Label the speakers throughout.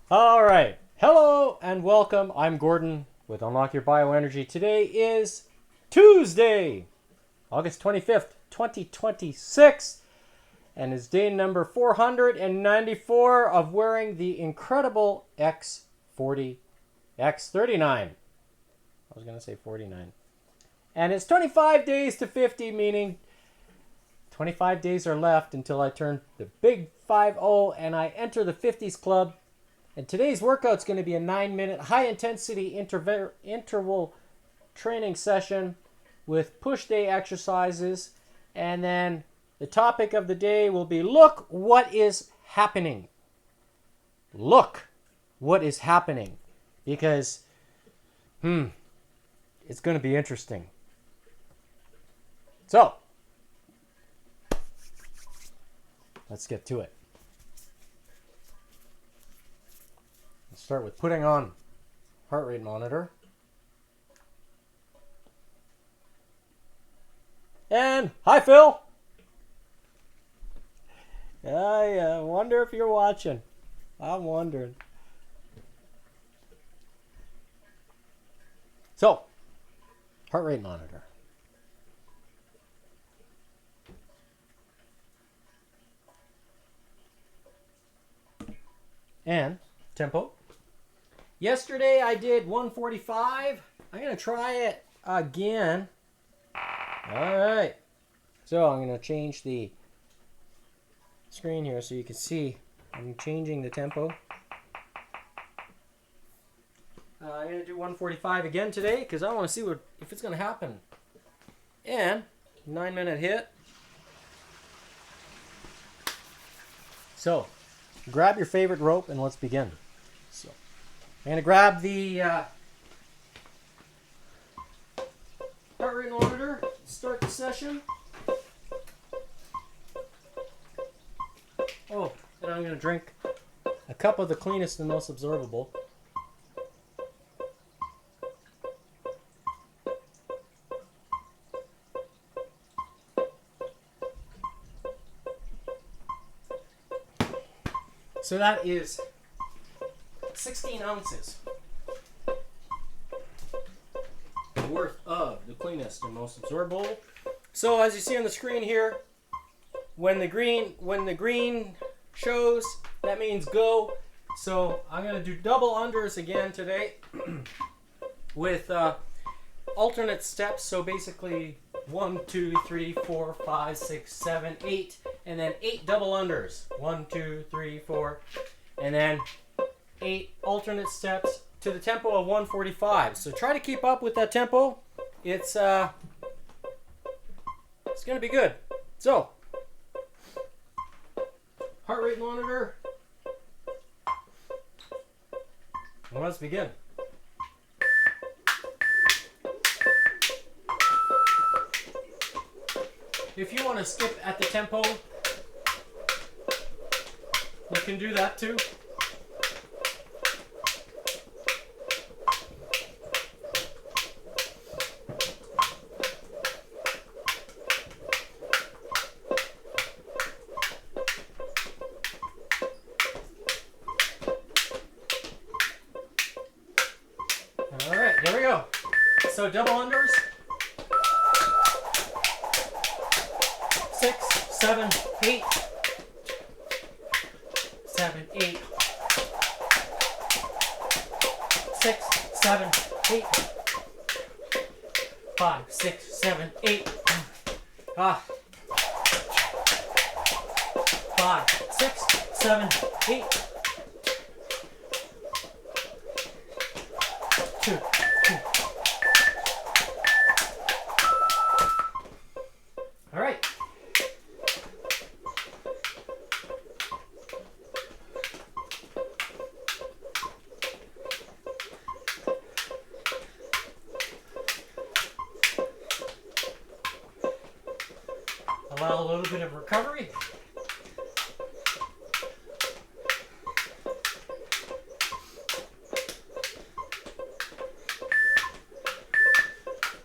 Speaker 1: All right. Hello and welcome. I'm Gordon with Unlock Your Bioenergy. Today is Tuesday, August 25th, 2026, and it's day number 494 of wearing the incredible X40, X39. I was going to say 49. And it's 25 days to 50, meaning 25 days are left until I turn the big 50 and I enter the 50s club. And today's workout is going to be a 9-minute high-intensity interval training session with push day exercises. And then the topic of the day will be, look what is happening. Look what is happening. Because, it's going to be interesting. So, let's get to it. Let's start with putting on heart rate monitor. And hi, Phil. I wonder if you're watching. I'm wondering. So, heart rate monitor. And tempo. Yesterday I did 145. I'm going to try it again. All right. So I'm going to change the screen here so you can see I'm changing the tempo. I'm going to do 145 again today because I want to see if it's going to happen. And 9-minute HIIT. So grab your favorite rope and let's begin. So I'm going to grab the heart rate monitor, start the session. Oh, and I'm going to drink a cup of the cleanest and most absorbable. So that is 16 ounces worth of the cleanest and most absorbable. So as you see on the screen here, when the green shows, that means go. So I'm going to do double unders again today with alternate steps. So basically 1, 2, 3, 4, 5, 6, 7, 8, and then 8 double unders. 1, 2, 3, 4, and then 8 alternate steps to the tempo of 145. So try to keep up with that tempo. It's going to be good. So heart rate monitor. And let's begin. If you want to skip at the tempo, you can do that too. All right, here we go. So double unders. 6, 7, 8. 7, 8. 6, 7, 8. 5, 6, 7, 8. 5, 6, 7, 8. 2, 2. All right. Allow a little bit of recovery.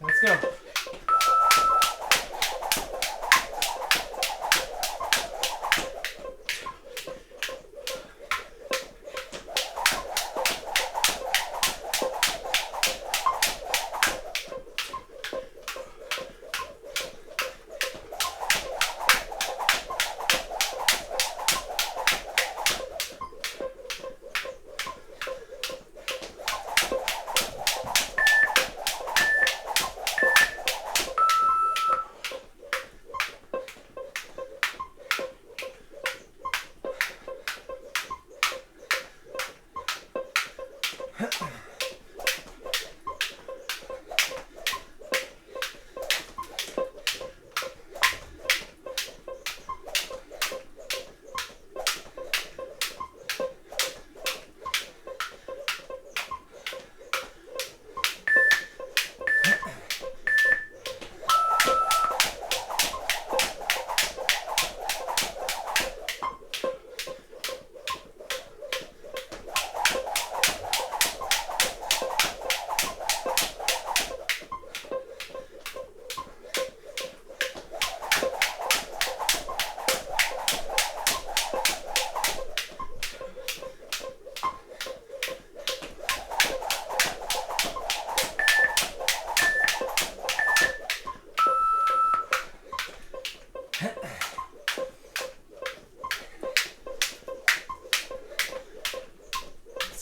Speaker 1: Let's go.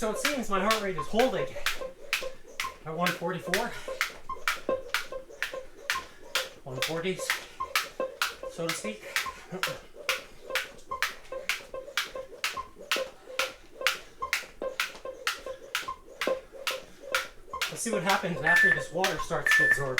Speaker 1: So it seems my heart rate is holding at 144. 140s, so to speak. Let's see what happens after this water starts to absorb.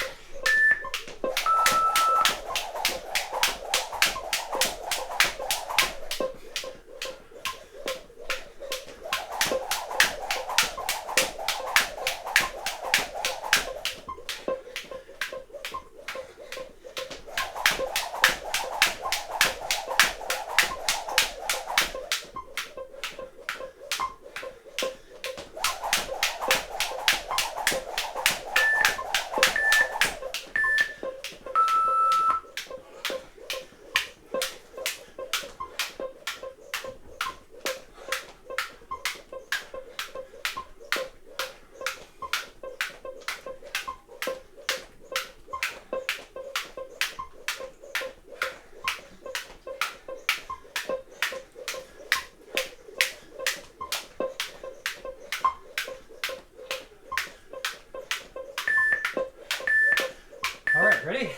Speaker 1: All right, ready?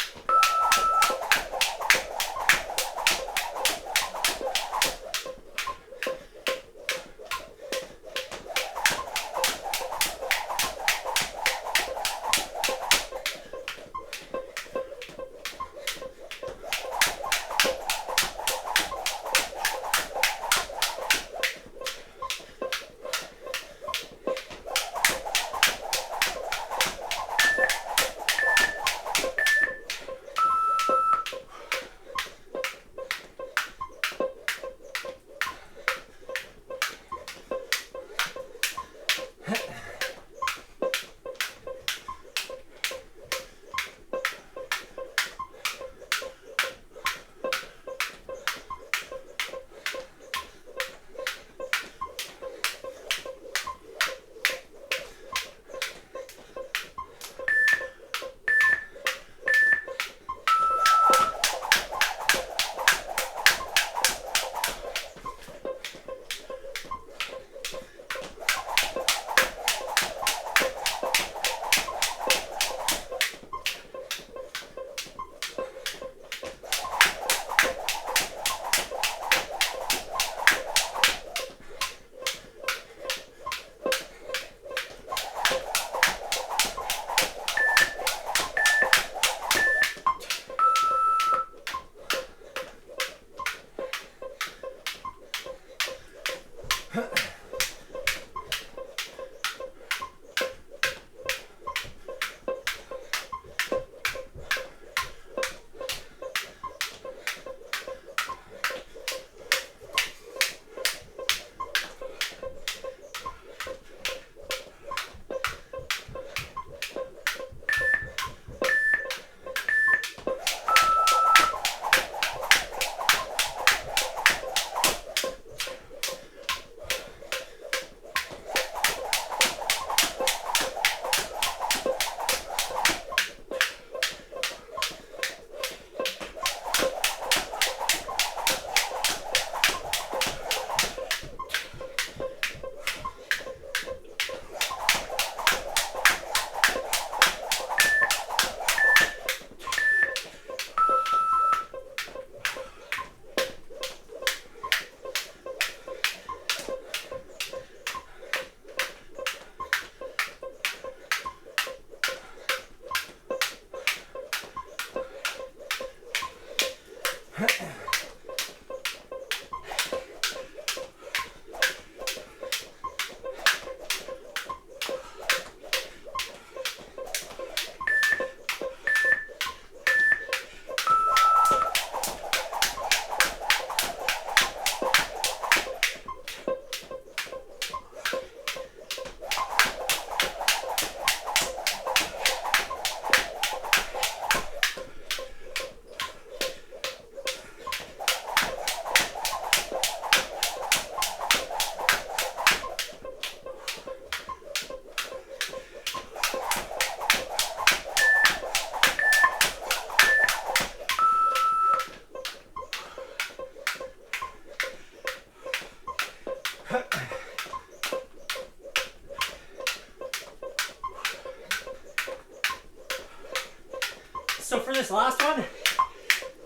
Speaker 1: So for this last one,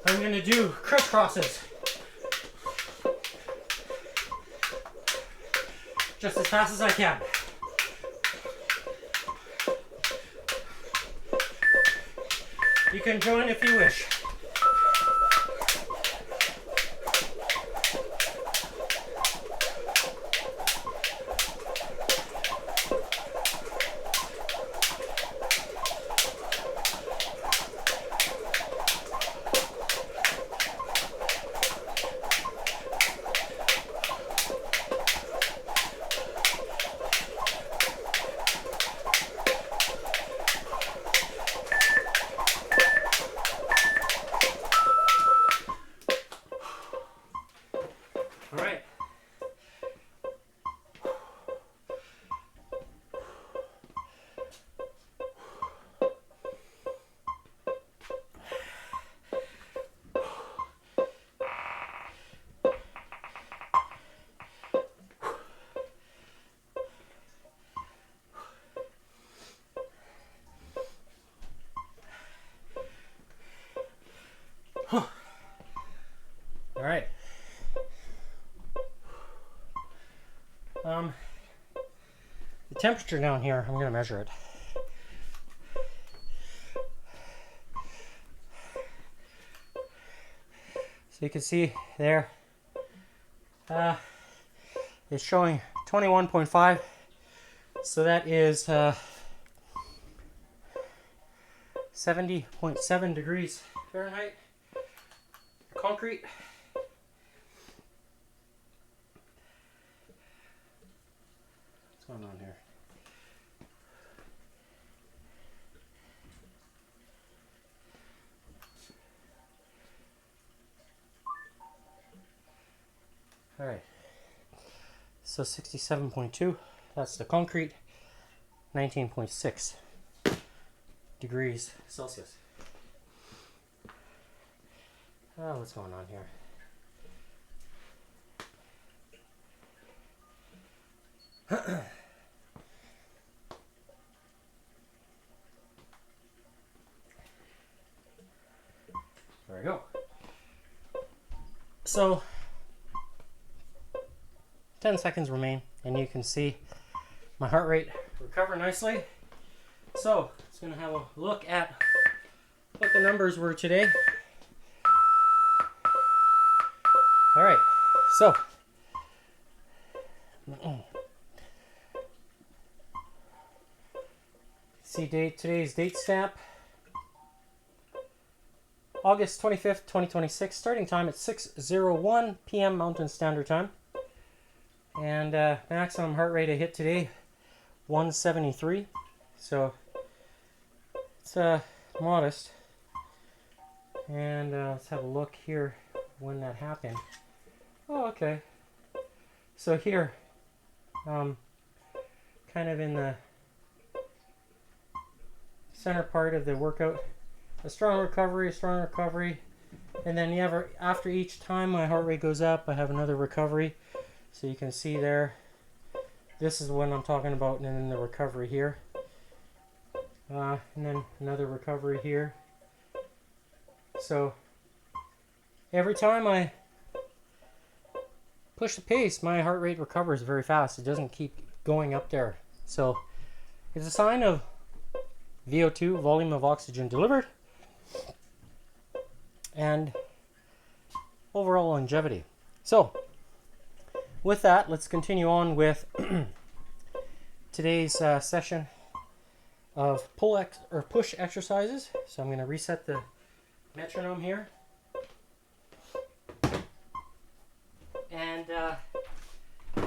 Speaker 1: I'm going to do crisscrosses. Just as fast as I can. You can join if you wish. All right. The temperature down here, I'm going to measure it. So you can see there, it's showing 21.5. So that is 70.7 degrees Fahrenheit. Concrete. What's going on here? All right. So 67.2. That's the concrete. 19.6 degrees Celsius. Oh, what's going on here? There we go. So 10 seconds remain, and you can see my heart rate recover nicely. So it's going to have a look at what the numbers were today. All right, so see today's date stamp, August 25th, 2026, starting time at 6:01 p.m. Mountain Standard Time. And maximum heart rate I hit today, 173. So it's modest. And let's have a look here when that happened. Oh, okay. So here, kind of in the center part of the workout, a strong recovery, and then after each time my heart rate goes up, I have another recovery. So you can see there, this is what I'm talking about, and then the recovery here, and then another recovery here. So every time I push the pace, my heart rate recovers very fast. It doesn't keep going up there. So it's a sign of VO2, volume of oxygen delivered, and overall longevity. So with that, let's continue on with today's session of push exercises. So I'm going to reset the metronome here. And the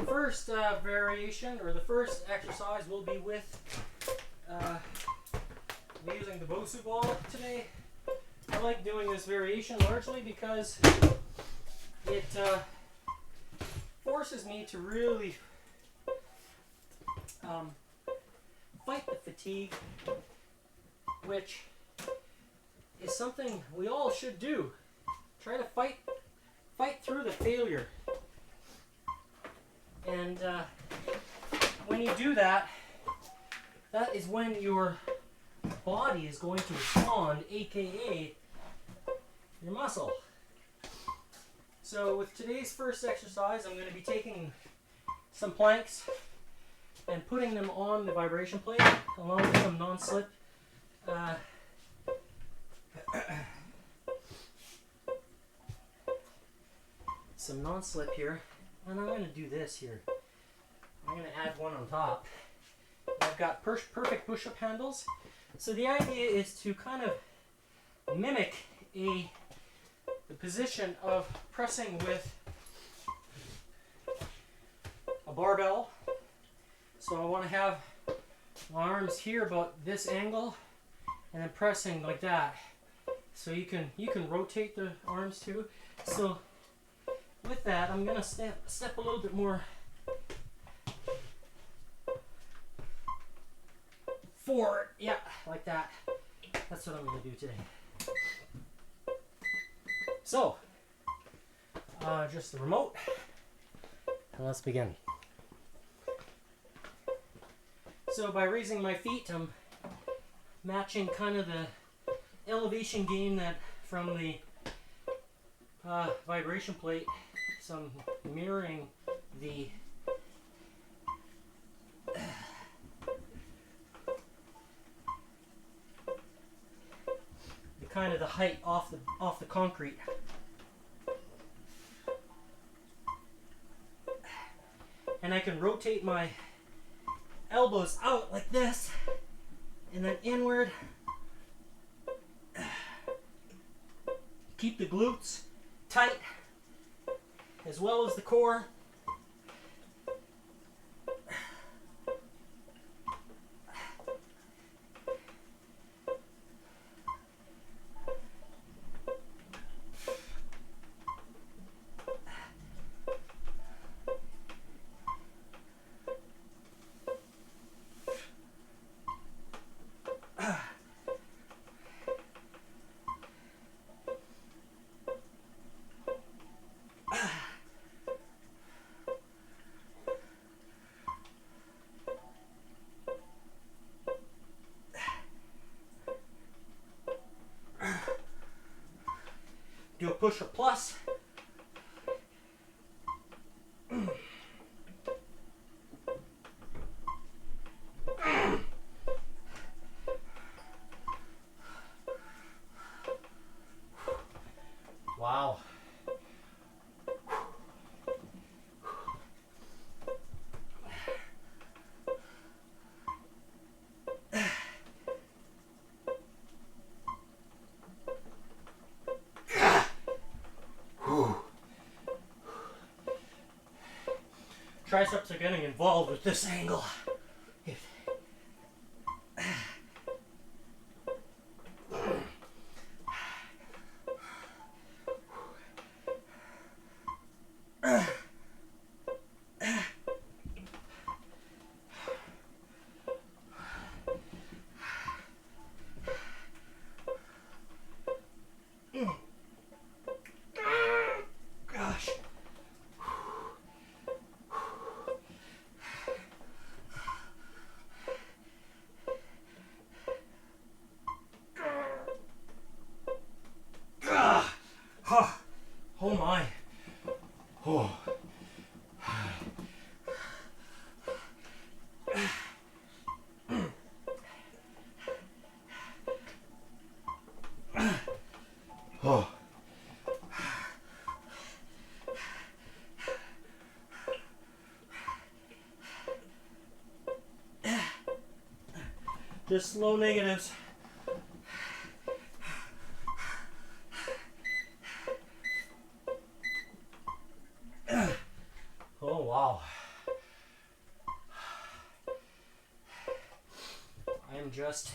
Speaker 1: first variation, or the first exercise, will be with using the Bosu ball today. I like doing this variation largely because it forces me to really fight the fatigue, which is something we all should do. Try to fight through the failure. And when you do that, that is when your body is going to respond, aka your muscle. So with today's first exercise, I'm going to be taking some planks and putting them on the vibration plate along with some non-slip here, and I'm going to do this here. I'm going to add one on top. I've got perfect push-up handles. So the idea is to kind of mimic the position of pressing with a barbell. So I want to have my arms here about this angle, and then pressing like that. So you can rotate the arms too. So with that, I'm gonna step a little bit more forward. Yeah, like that. That's what I'm gonna do today. So, just the remote, and let's begin. So by raising my feet, I'm matching kind of the elevation gain that from the vibration plate. So I'm mirroring the kind of the height off the concrete. And I can rotate my elbows out like this and then inward. Keep the glutes tight as well as the core. Do a push-up plus. Wow. Triceps are getting involved with this angle. Gosh. Oh my. Oh. Oh. Just slow negatives. Oh wow. I am just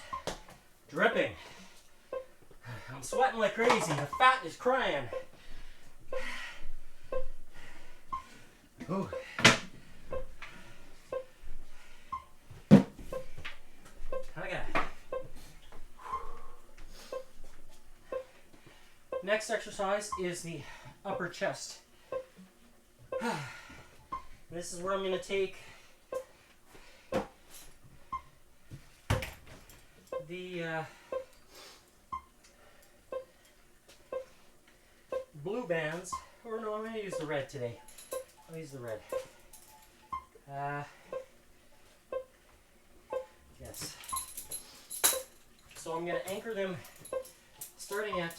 Speaker 1: dripping. I'm sweating like crazy. The fat is crying. Ooh. Okay. Next exercise is the upper chest. This is where I'm going to take the blue bands, or no, I'm going to use the red today. I'll use the red. Yes. So I'm going to anchor them starting at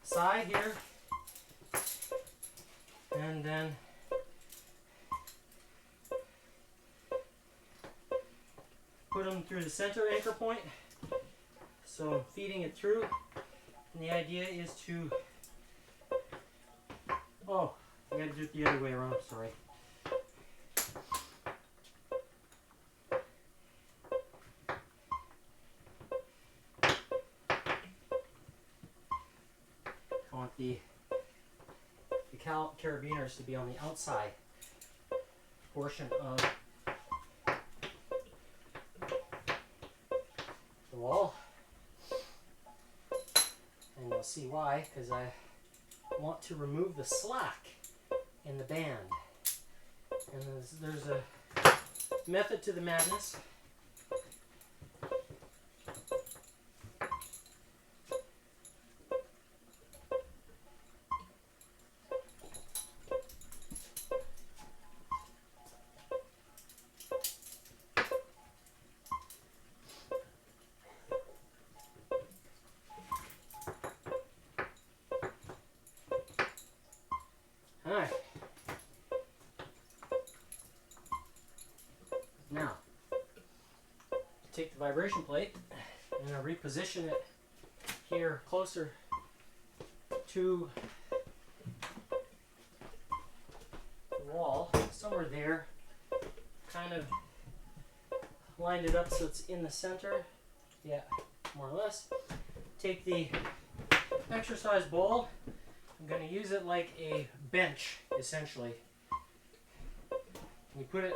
Speaker 1: side here, and then put them through the center anchor point. So I'm feeding it through, and the idea is to, oh, I got to do it the other way around, sorry. I want the carabiners to be on the outside portion of the wall, and you'll see why, because I want to remove the slack in the band. And there's a method to the madness. Alright. Now, take the vibration plate and I'll reposition it here closer to the wall, somewhere there. Kind of lined it up so it's in the center. Yeah, more or less. Take the exercise ball. I'm going to use it like a bench, essentially. You put it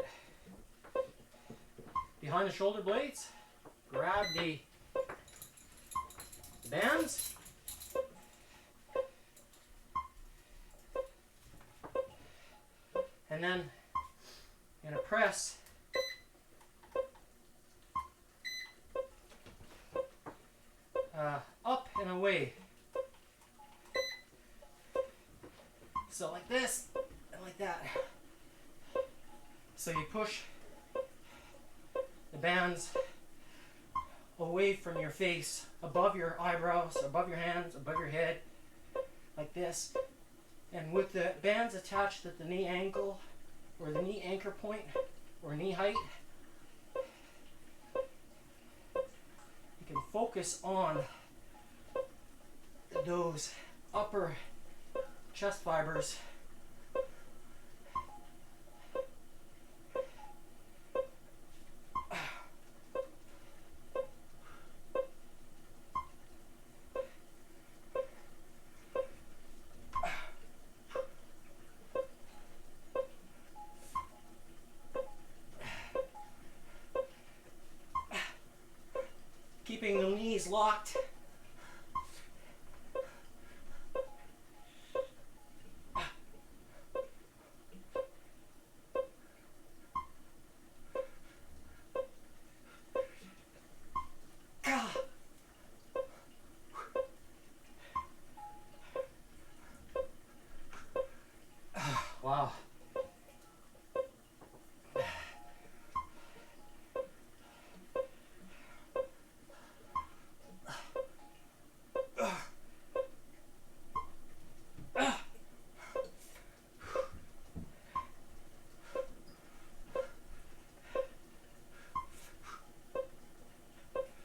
Speaker 1: behind the shoulder blades, grab the bands, and then I'm going to press up and away. So like this and like that. So you push the bands away from your face, above your eyebrows, above your hands, above your head, like this. And with the bands attached at the knee ankle, or the knee anchor point, or knee height, you can focus on those upper chest fibers. Keeping the knees locked. Wow.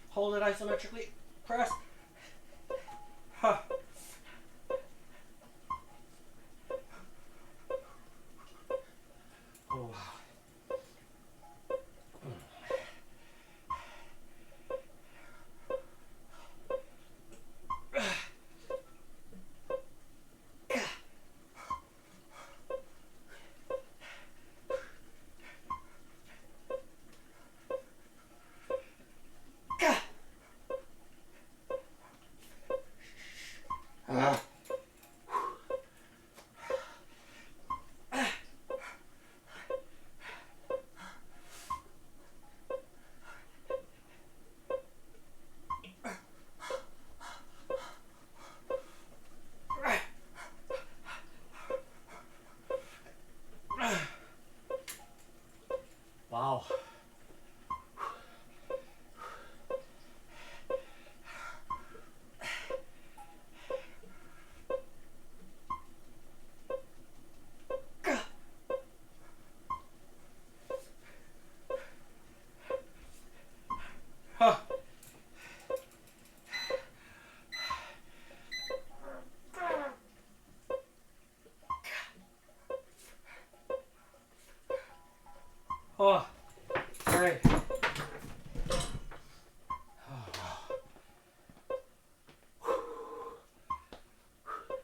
Speaker 1: Hold it isometrically. Press. Huh. Oh. Wow. Huh. Oh, all right.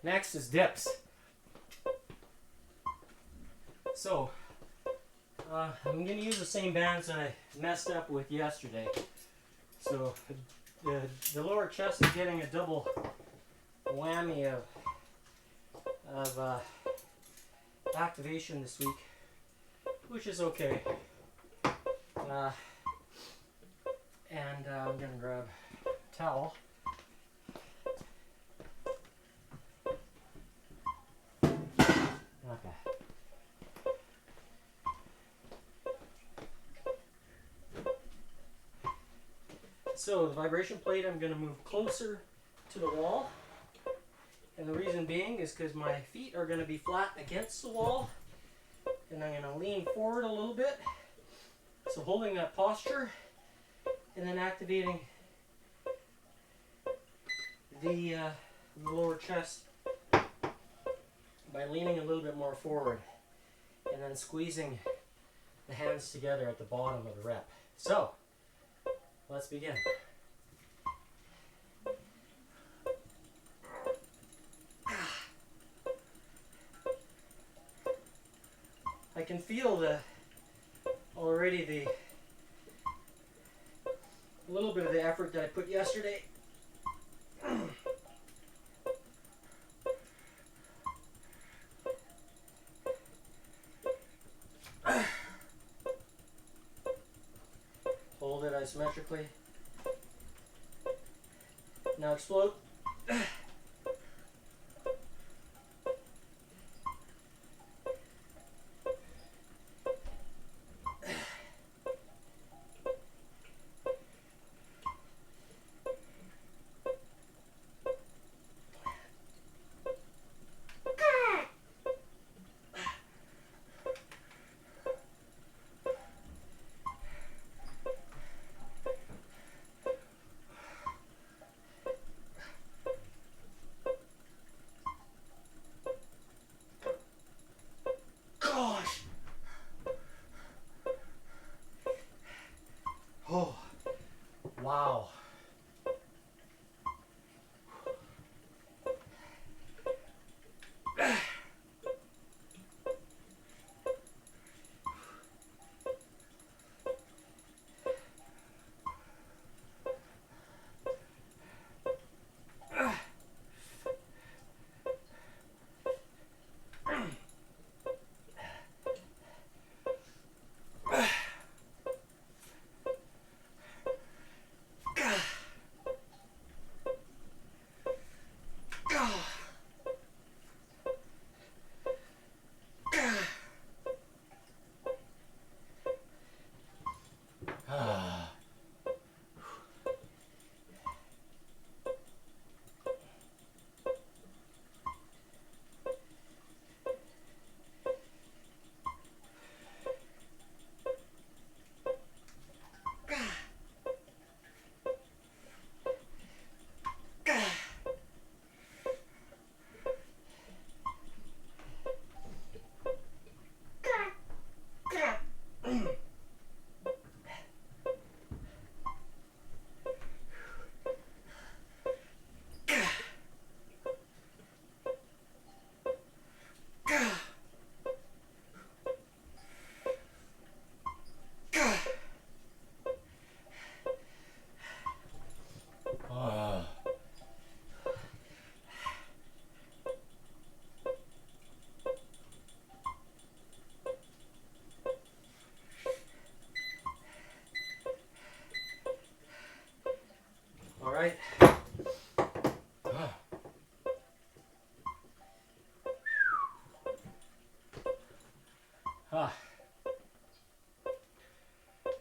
Speaker 1: Next is dips. So, I'm going to use the same bands that I messed up with yesterday. So, the lower chest is getting a double whammy of activation this week, which is okay. And I'm going to grab a towel. Okay. So the vibration plate, I'm going to move closer to the wall. And the reason being is because my feet are going to be flat against the wall. And I'm going to lean forward a little bit. So holding that posture and then activating the lower chest by leaning a little bit more forward. And then squeezing the hands together at the bottom of the rep. So, let's begin. I can feel already the little bit of the effort that I put yesterday. Hold it isometrically. Now explode.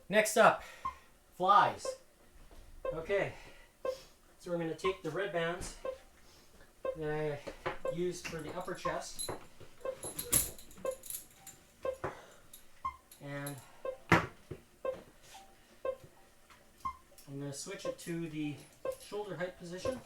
Speaker 1: Next up, flies. Okay, so we're going to take the red bands that I used for the upper chest and I'm going to switch it to the shoulder height position.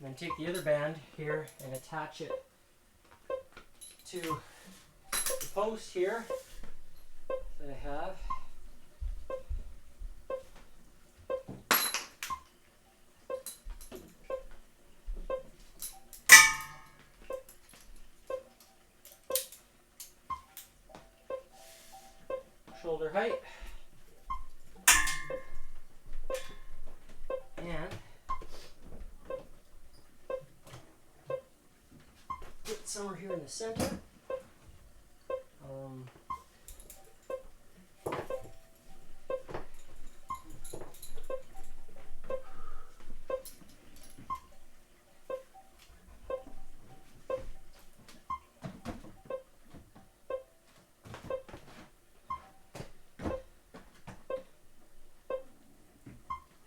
Speaker 1: And then take the other band here and attach it to the post here that I have. Shoulder height. And put it somewhere here in the center.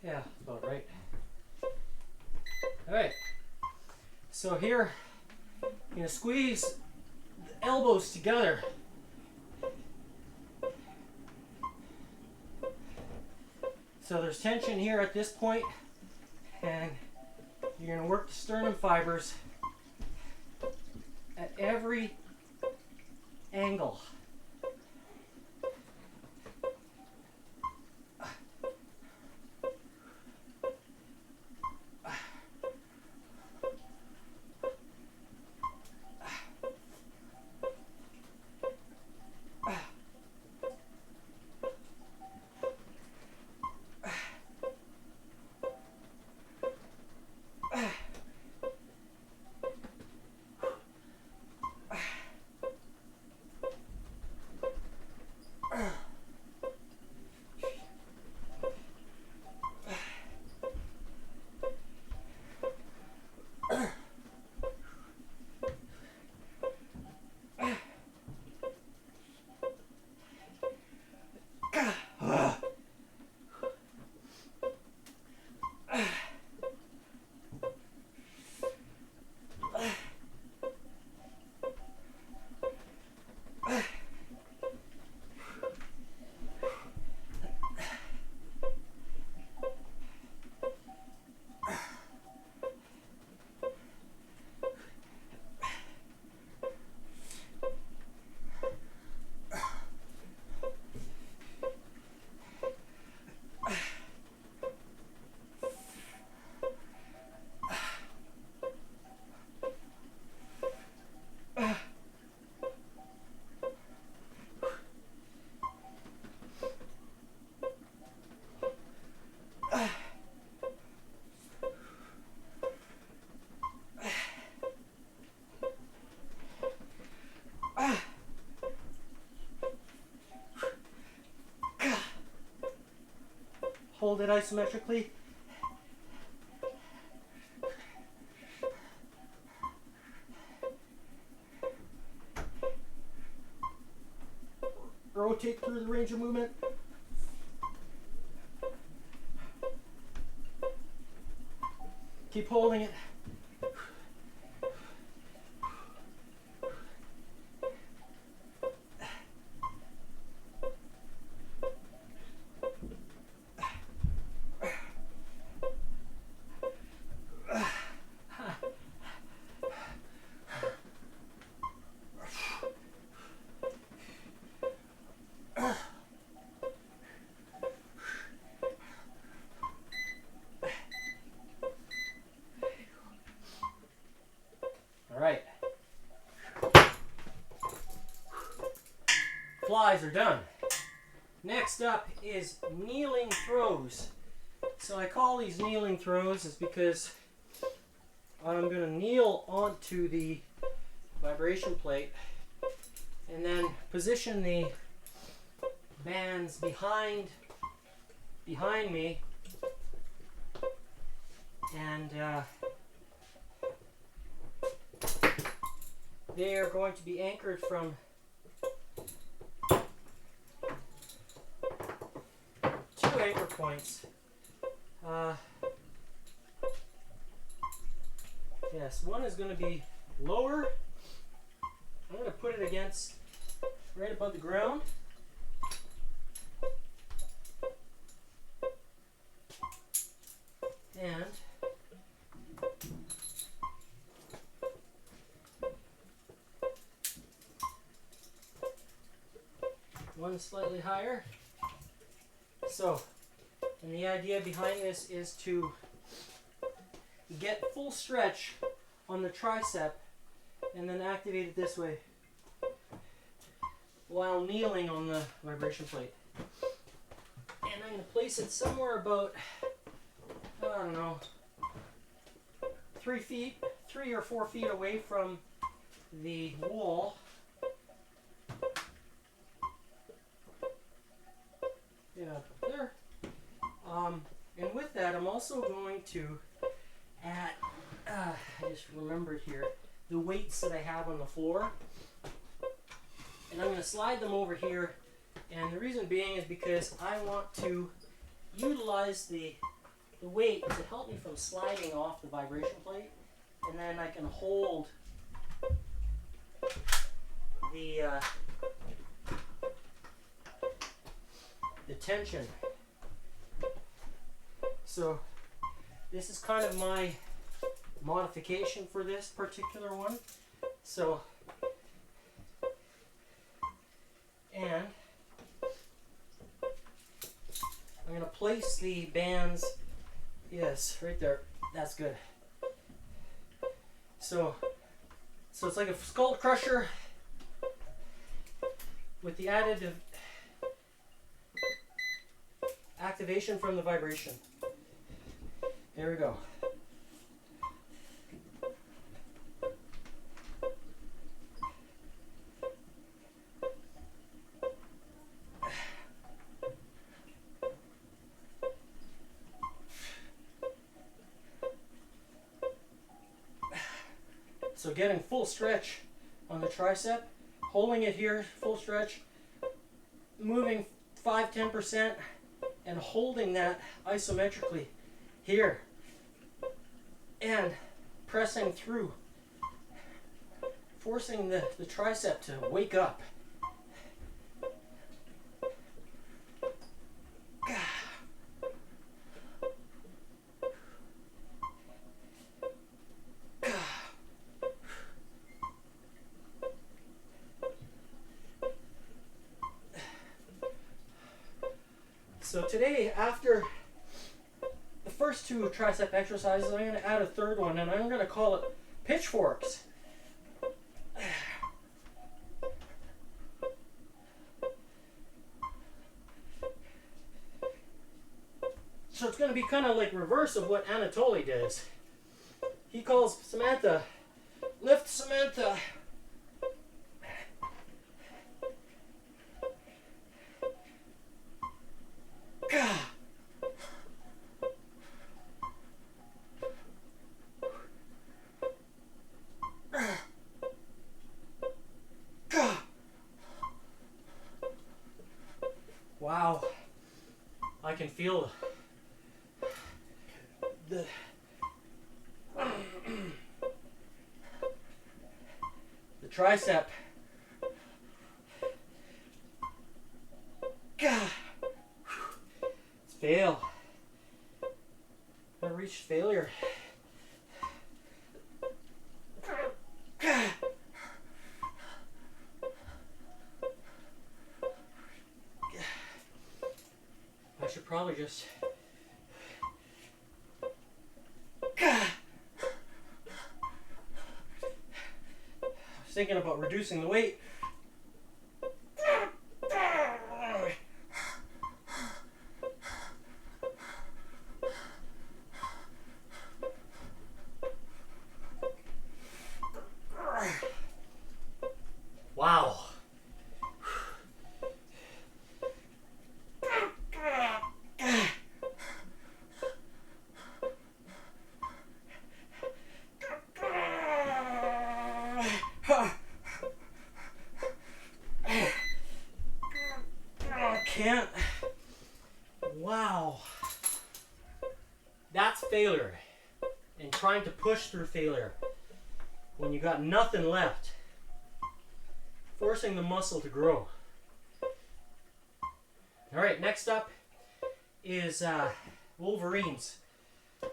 Speaker 1: Yeah, about right. All right. So here, you're going to squeeze the elbows together. So there's tension here at this point, and you're going to work the sternum fibers at every angle. Hold it isometrically. Rotate through the range of movement. Keep holding it. Flies are done. Next up is kneeling throws. So I call these kneeling throws is because I'm going to kneel onto the vibration plate and then position the bands behind me, and they are going to be anchored from 2 anchor points. Yes, one is going to be lower. I'm going to put it against right above the ground. And one slightly higher. So, and the idea behind this is to get full stretch on the tricep and then activate it this way while kneeling on the vibration plate. And I'm going to place it somewhere about, I don't know, 3 or 4 feet away from the wall. Yeah, there. And with that, I'm also going to add, I just remembered here, the weights that I have on the floor. And I'm going to slide them over here. And the reason being is because I want to utilize the weight to help me from sliding off the vibration plate. And then I can hold the tension. So this is kind of my modification for this particular one. So, and I'm going to place the bands, yes, right there. That's good. So it's like a skull crusher with the added activation from the vibration. Here we go. So getting full stretch on the tricep, holding it here, full stretch, moving 5-10%, and holding that isometrically here, and pressing through, forcing the tricep to wake up. So today, after the first 2 tricep exercises, I'm going to add a third one, and I'm going to call it pitchforks. So it's going to be kind of like reverse of what Anatoly does. He calls Samantha, lift Samantha. Wow, I can feel the tricep. It's fail. I reached failure. I should probably just thinking about reducing the weight. failure and trying to push through failure when you got nothing left. Forcing the muscle to grow. Alright, next up is Wolverines.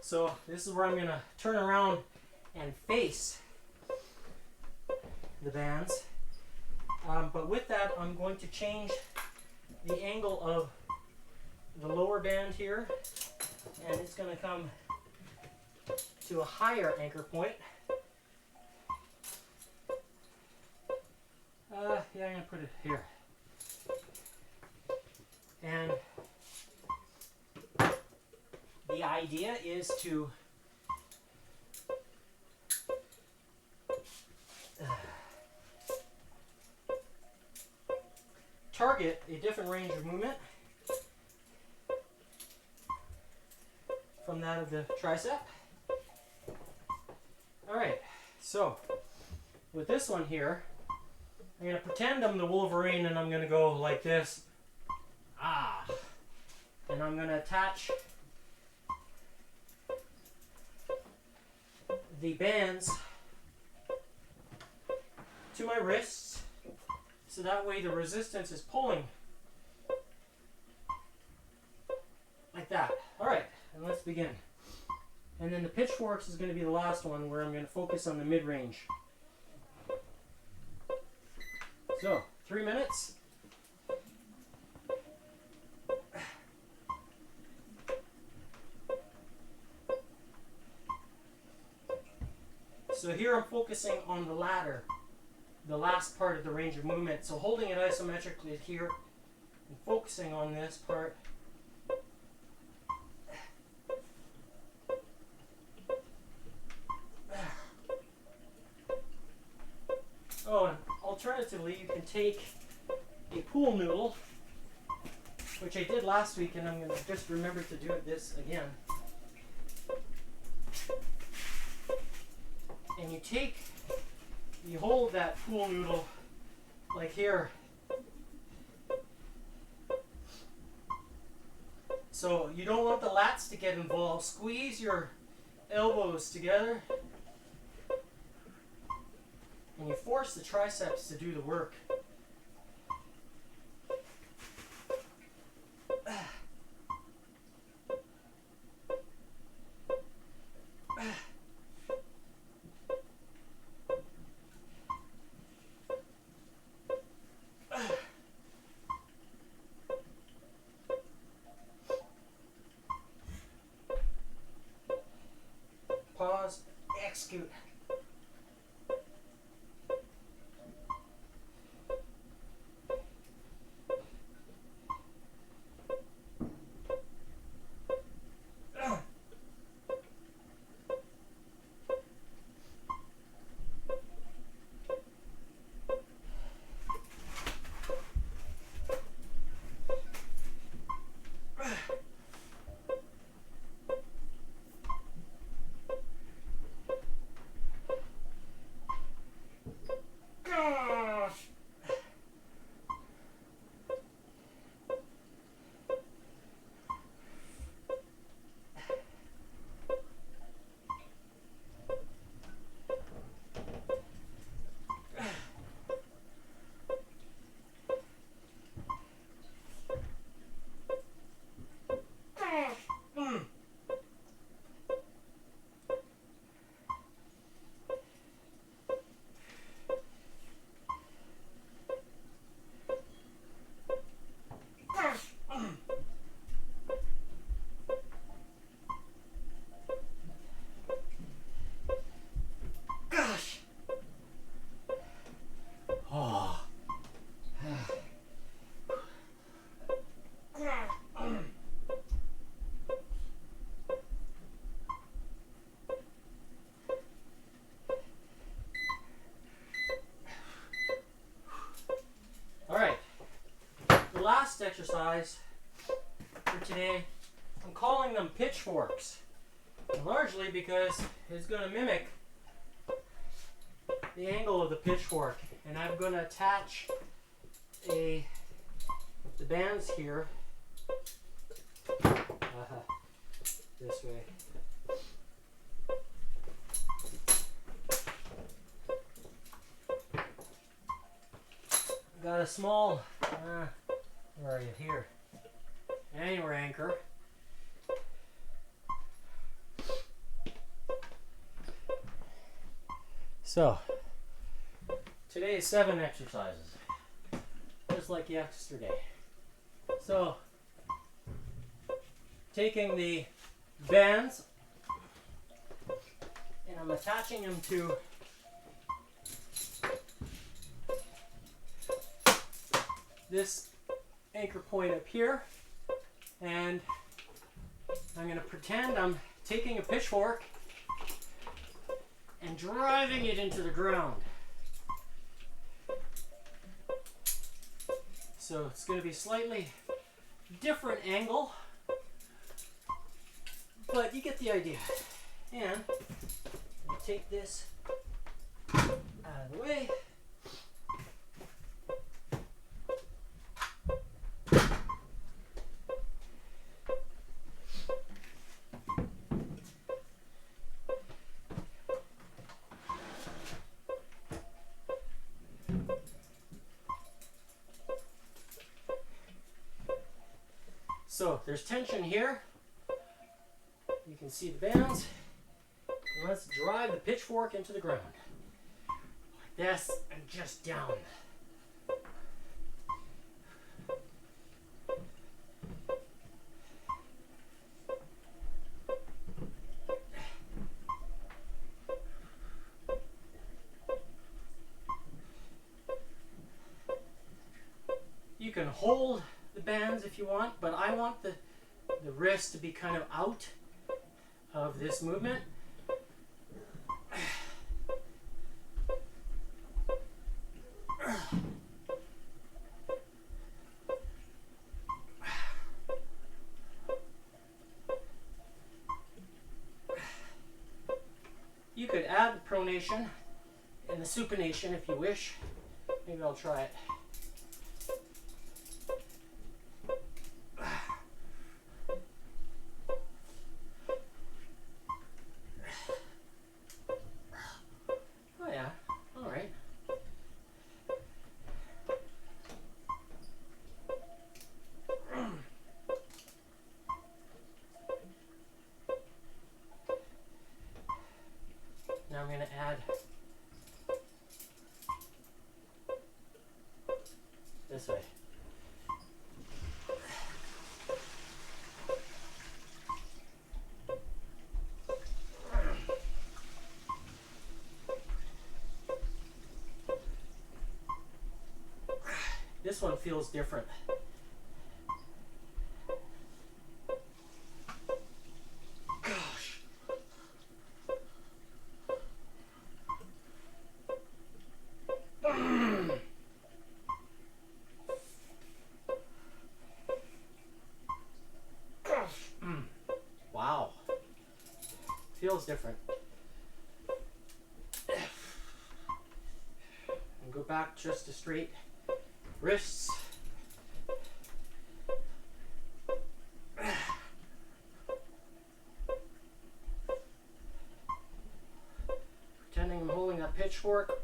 Speaker 1: So this is where I'm going to turn around and face the bands. But with that, I'm going to change the angle of the lower band here, and it's going to come to a higher anchor point. Yeah, I'm going to put it here. And the idea is to target a different range of movement from that of the tricep. Alright, so with this one here, I'm going to pretend I'm the Wolverine and I'm going to go like this. And I'm going to attach the bands to my wrists, so that way the resistance is pulling like that. Alright, and let's begin. And then the pitchforks is going to be the last one, where I'm going to focus on the mid-range. So, 3 minutes. So here I'm focusing on the ladder, the last part of the range of movement. So holding it isometrically here and focusing on this part. Oh, and alternatively, you can take a pool noodle, which I did last week, and I'm going to just remember to do this again. And you hold that pool noodle like here. So you don't want the lats to get involved. Squeeze your elbows together. And you force the triceps to do the work. Pause, execute. Last exercise for today, I'm calling them pitchforks, largely because it's going to mimic the angle of the pitchfork, and I'm going to attach the bands here this way. a small, where are you? Here. Anywhere anchor. So, today is 7 exercises, just like yesterday. So, taking the bands, and I'm attaching them to this anchor point up here, and I'm going to pretend I'm taking a pitchfork and driving it into the ground. So it's going to be slightly different angle, but you get the idea. And I'll take this out of the way. So there's tension here. You can see the bands. And let's drive the pitchfork into the ground. Like this, and just down. You can hold the bands if you want, but I want the wrist to be kind of out of this movement. You could add the pronation and the supination if you wish. Maybe I'll try it. Now I'm going to add this way. This one feels different. Wow. Feels different. And go back just to straight wrists. Pretending I'm holding that pitchfork.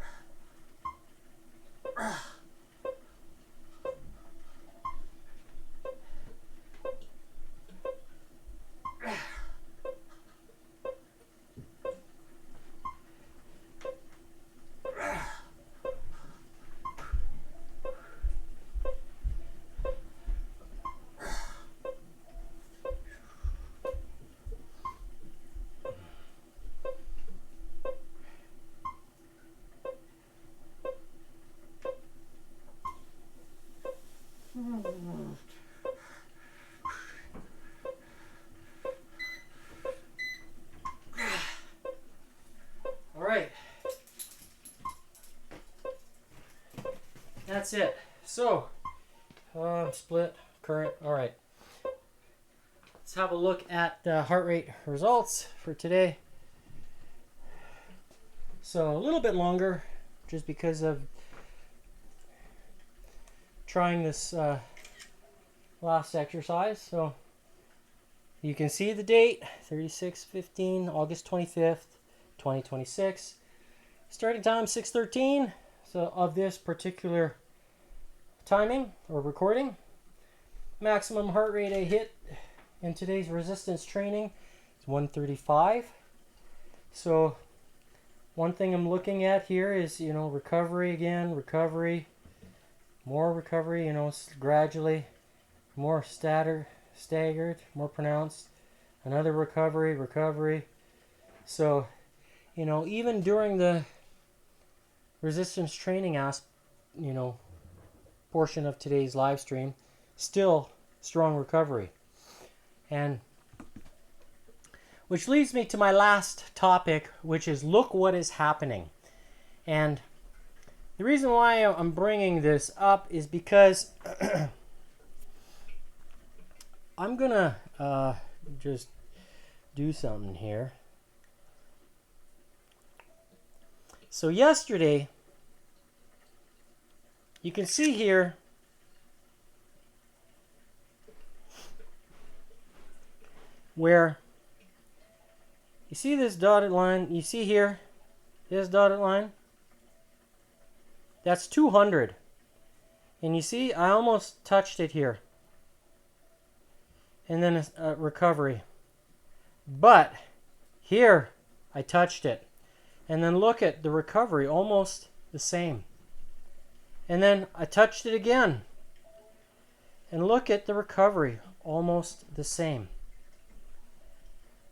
Speaker 1: All right. That's it. So, split, current. All right. Let's have a look at the heart rate results for today. So a little bit longer, just because of trying this last exercise. So you can see the date, 36/15, August 25th, 2026. Starting time 6:13. So of this particular timing or recording. Maximum heart rate I hit in today's resistance training is 135. So one thing I'm looking at here is, recovery again, recovery, more recovery, gradually, more staggered, more pronounced, another recovery. So, even during the resistance training portion of today's live stream, still strong recovery. And which leads me to my last topic, which is look what is happening. And the reason why I'm bringing this up is because I'm gonna just do something here. So yesterday, you can see here where you see this dotted line, you see here this dotted line, that's 200, and you see I almost touched it here, and then a recovery, but here I touched it, and then look at the recovery, almost the same, and then I touched it again, and look at the recovery, almost the same.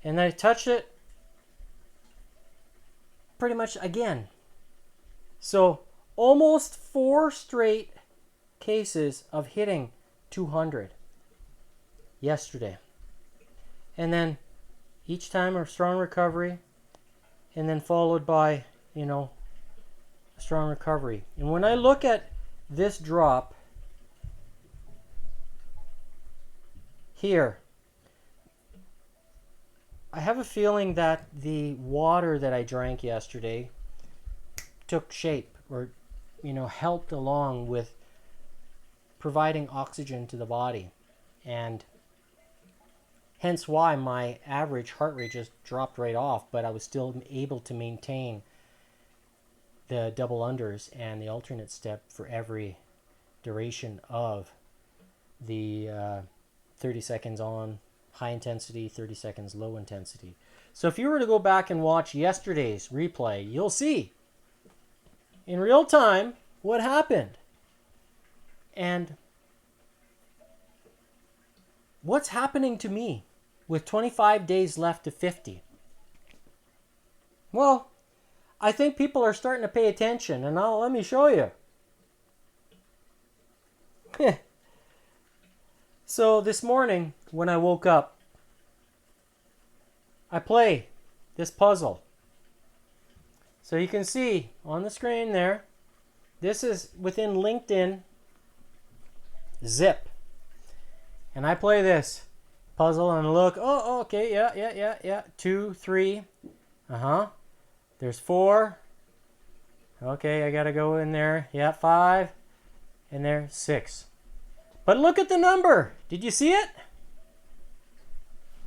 Speaker 1: And then I touched it pretty much again. So almost 4 straight cases of hitting 200 yesterday. And then each time a strong recovery, and then followed by, a strong recovery. And when I look at this drop here, I have a feeling that the water that I drank yesterday took shape, or helped along with providing oxygen to the body, and hence why my average heart rate just dropped right off, but I was still able to maintain the double unders and the alternate step for every duration of the 30 seconds on high intensity, 30 seconds low intensity. So if you were to go back and watch yesterday's replay, you'll see in real time what happened. And what's happening to me with 25 days left to 50? Well, I think people are starting to pay attention, and let me show you. So this morning when I woke up, I play this puzzle. So you can see on the screen there, this is within LinkedIn Zip. And I play this puzzle and look, oh, okay, yeah. 2, 3, there's 4. Okay, I gotta go in there. Yeah, 5, and there, 6. But look at the number. Did you see it?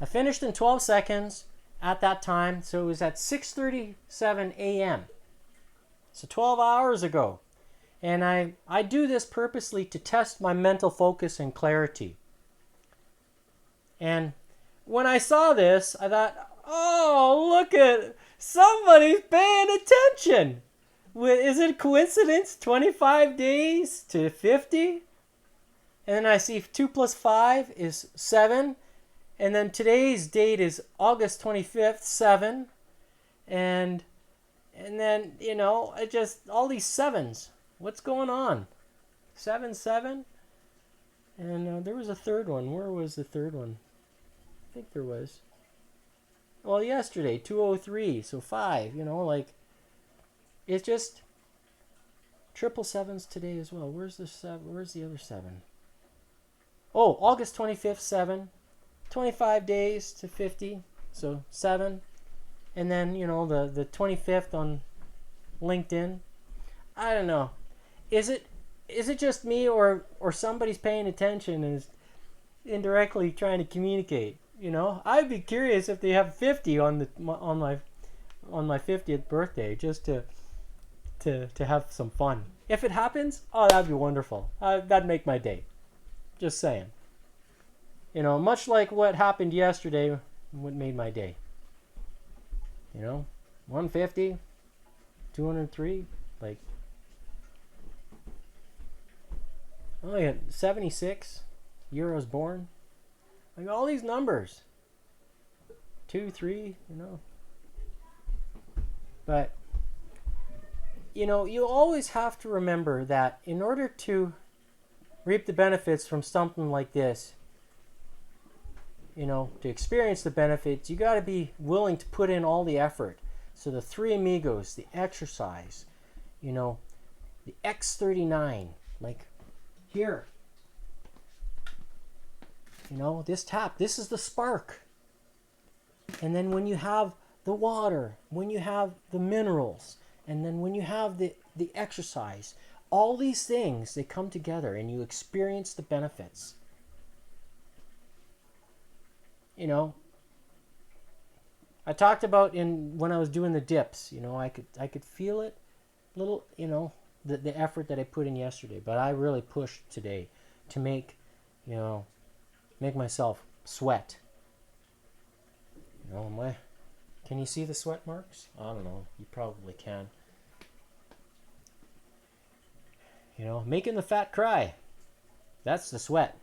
Speaker 1: I finished in 12 seconds at that time, so it was at 6:37 a.m. So 12 hours ago. And I do this purposely to test my mental focus and clarity. And when I saw this, I thought, oh, look at, somebody's paying attention. Is it coincidence? 25 days to 50? And then I see 2 plus 5 is 7. And then today's date is August 25th, 7. And then, it just, all these 7s. What's going on? 7, 7. And there was a third one. Where was the third one? I think there was. Well, yesterday, 203. So 5, it's just triple 7s today as well. Where's the 7? Where's the other 7? Oh, August 25th, 7. 25 days to 50. So 7. And then, the 25th on LinkedIn. I don't know. Is it just me, or somebody's paying attention and is indirectly trying to communicate? I'd be curious if they have 50 on my 50th birthday, just to have some fun. If it happens, oh, that'd be wonderful. That'd make my day. Just saying. You know, much like what happened yesterday, what made my day. You know, 150, 203, like, oh yeah, 76 euros born. Like all these numbers. 2, 3, you know. But, you know, you always have to remember that in order to reap the benefits from something like this, you know, to experience the benefits, you got to be willing to put in all the effort. So the 3 amigos, the exercise, you know, the X39, like here, you know, this tap, this is the spark. And then when you have the water, when you have the minerals, and then when you have the exercise, all these things, they come together and you experience the benefits. You know, I talked about when I was doing the dips, you know, I could feel it little, you know, the effort that I put in yesterday, but I really pushed today to make, you know, make myself sweat. You know, can you see the sweat marks? I don't know, you probably can. You know, making the fat cry. That's the sweat.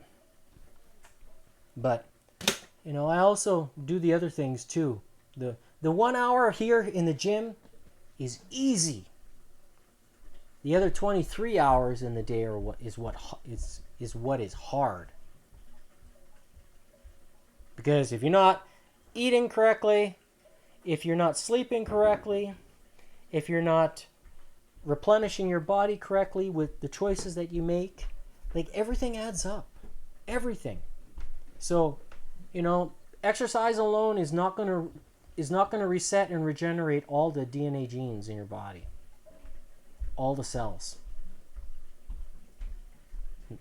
Speaker 1: But, you know, I also do the other things too. The 1 hour here in the gym is easy. The other 23 hours in the day are what is hard. Because if you're not eating correctly, if you're not sleeping correctly, if you're not replenishing your body correctly with the choices that you make, like everything adds up. Everything. So, you know, exercise alone is not going to reset and regenerate all the DNA genes in your body. All the cells.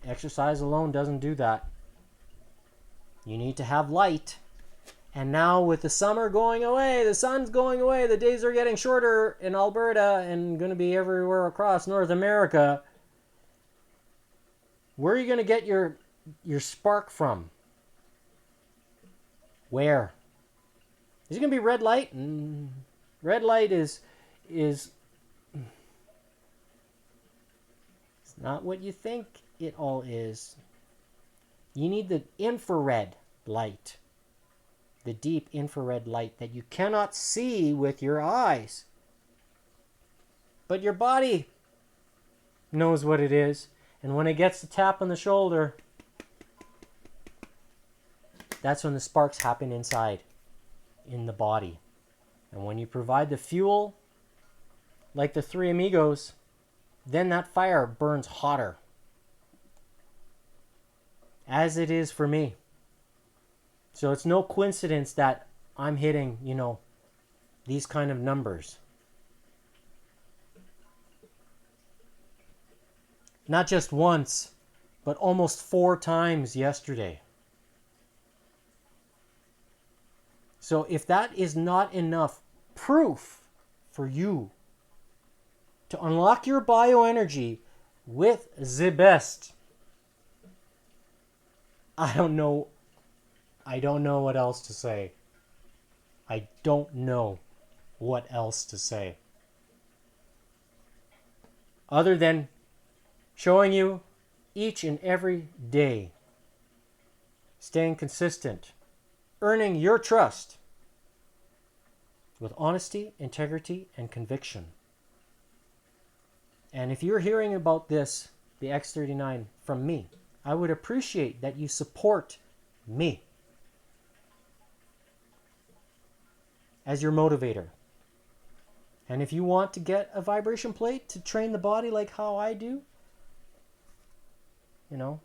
Speaker 1: Exercise alone doesn't do that. You need to have light. And now with the summer going away, the sun's going away, the days are getting shorter in Alberta and going to be everywhere across North America. Where are you going to get your spark from? Where? Is it going to be red light? Red light is it's not what you think it all is. You need the infrared light. The deep infrared light that you cannot see with your eyes. But your body knows what it is. And when it gets the tap on the shoulder, that's when the sparks happen inside, in the body. And when you provide the fuel, like the 3 amigos, then that fire burns hotter. As it is for me. So it's no coincidence that I'm hitting, you know, these kind of numbers. Not just once, but almost 4 times yesterday. So if that is not enough proof for you to unlock your bioenergy with the best, I don't know what else to say. I don't know what else to say. Other than showing you each and every day, staying consistent, earning your trust with honesty, integrity, and conviction. And if you're hearing about this, the X39, from me, I would appreciate that you support me as your motivator. And if you want to get a vibration plate to train the body like how I do, you know,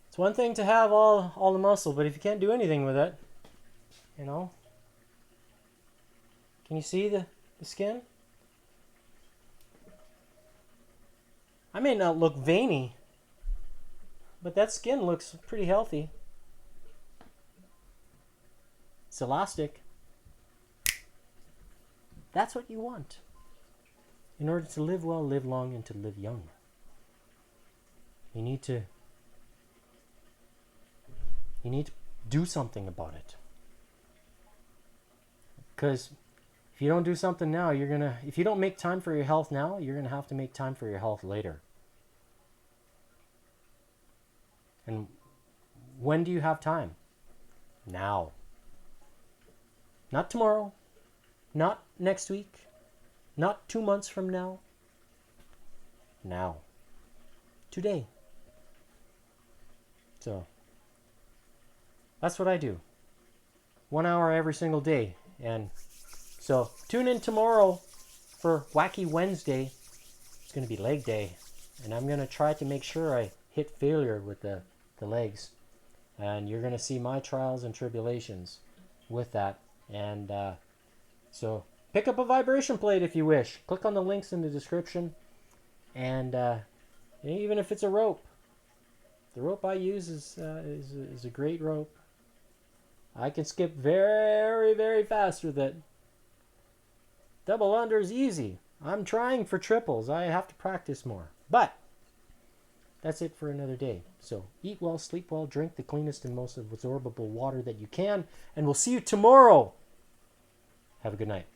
Speaker 1: it's one thing to have all the muscle, but if you can't do anything with it, you know, can you see the skin? I may not look veiny, but that skin looks pretty healthy. It's elastic. That's what you want. In order to live well, live long, and to live young. You need to do something about it. Because if you don't do something now, if you don't make time for your health now, you're going to have to make time for your health later. And when do you have time? Now. Not tomorrow. Not next week. Not 2 months from now. Now. Today. So, that's what I do. 1 hour every single day. And so, tune in tomorrow for Wacky Wednesday. It's going to be leg day. And I'm going to try to make sure I hit failure with the legs. And you're going to see my trials and tribulations with that. And so pick up a vibration plate if you wish. Click on the links in the description. And even if it's a rope, the rope I use is a great rope. I can skip very, very fast with it. Double under is easy. I'm trying for triples. I have to practice more. But that's it for another day. So eat well, sleep well, drink the cleanest and most absorbable water that you can. And we'll see you tomorrow. Have a good night.